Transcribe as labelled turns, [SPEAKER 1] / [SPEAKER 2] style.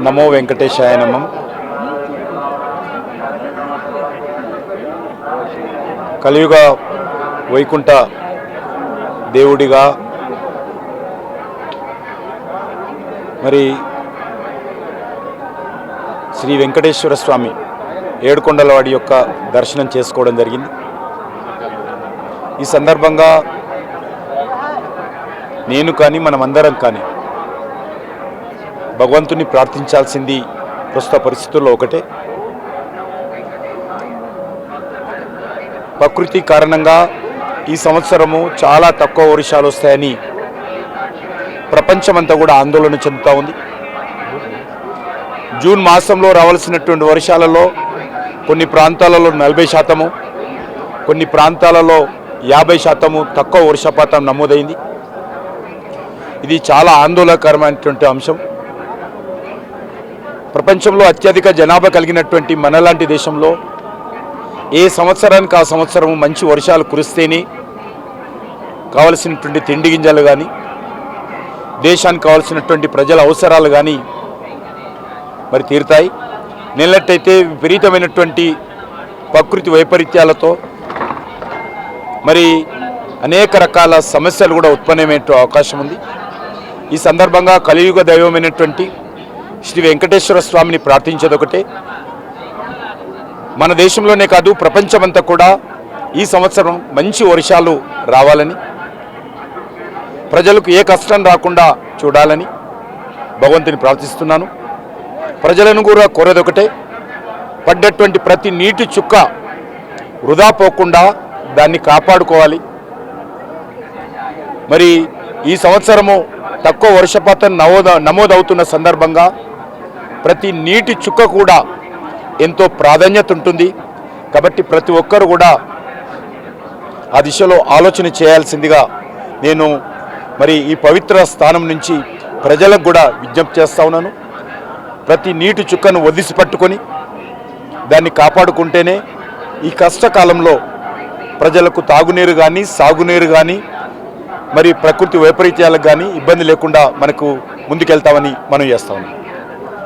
[SPEAKER 1] నమో వెంకటేశాయ నమః. కలియుగ వైకుంఠ దేవుడిగా మరి శ్రీ వెంకటేశ్వర స్వామి ఏడుకొండలవాడి యొక్క దర్శనం చేసుకోవడం జరిగింది. ఈ సందర్భంగా నేను కానీ మనమందరం కానీ భగవంతుని ప్రార్థించాల్సింది ప్రస్తుత పరిస్థితుల్లో ఒకటే. ప్రకృతి కారణంగా ఈ సంవత్సరము చాలా తక్కువ వర్షాలు వస్తాయని ప్రపంచమంతా కూడా ఆందోళన చెందుతూ ఉంది. జూన్ మాసంలో రావాల్సినటువంటి వర్షాలలో కొన్ని ప్రాంతాలలో 40%, కొన్ని ప్రాంతాలలో 50% తక్కువ వర్షపాతం నమోదైంది. ఇది చాలా ఆందోళనకరమైనటువంటి అంశం. ప్రపంచంలో అత్యధిక జనాభా కలిగినటువంటి మనలాంటి దేశంలో ఏ సంవత్సరానికి ఆ సంవత్సరం మంచి వర్షాలు కురిస్తేనే కావలసినటువంటి తిండి గింజలు కానీ, దేశానికి కావాల్సినటువంటి ప్రజల అవసరాలు కానీ మరి తీరుతాయి. నిన్నట్టయితే విపరీతమైనటువంటి ప్రకృతి వైపరీత్యాలతో మరి అనేక రకాల సమస్యలు కూడా ఉత్పన్నమయ్యే అవకాశం ఉంది. ఈ సందర్భంగా కలియుగ దైవమైనటువంటి శ్రీ వెంకటేశ్వర స్వామిని ప్రార్థించేదొకటే. మన దేశంలోనే కాదు ప్రపంచమంతా కూడా ఈ సంవత్సరం మంచి వర్షాలు రావాలని, ప్రజలకు ఏ కష్టం రాకుండా చూడాలని భగవంతుని ప్రార్థిస్తున్నాను. ప్రజలను కూడా కోరేదొకటే, పడ్డటువంటి ప్రతి నీటి చుక్క వృధా పోకుండా దాన్ని కాపాడుకోవాలి. మరి ఈ సంవత్సరము తక్కువ వర్షపాతం నమోదవుతున్న సందర్భంగా ప్రతి నీటి చుక్క కూడా ఎంతో ప్రాధాన్యత ఉంటుంది. కాబట్టి ప్రతి ఒక్కరు కూడా ఆ దిశలో ఆలోచన చేయాల్సిందిగా నేను మరి ఈ పవిత్ర స్థానం నుంచి ప్రజలకు కూడా విజ్ఞప్తి చేస్తా ఉన్నాను. ప్రతి నీటి చుక్కను ఒదిసి పట్టుకొని దాన్ని కాపాడుకుంటేనే ఈ కష్టకాలంలో ప్రజలకు తాగునీరు కానీ, సాగునీరు కానీ, మరి ప్రకృతి వైపరీత్యాలకు కానీ ఇబ్బంది లేకుండా మనకు ముందుకెళ్తామని మనం చేస్తా ఉన్నాం.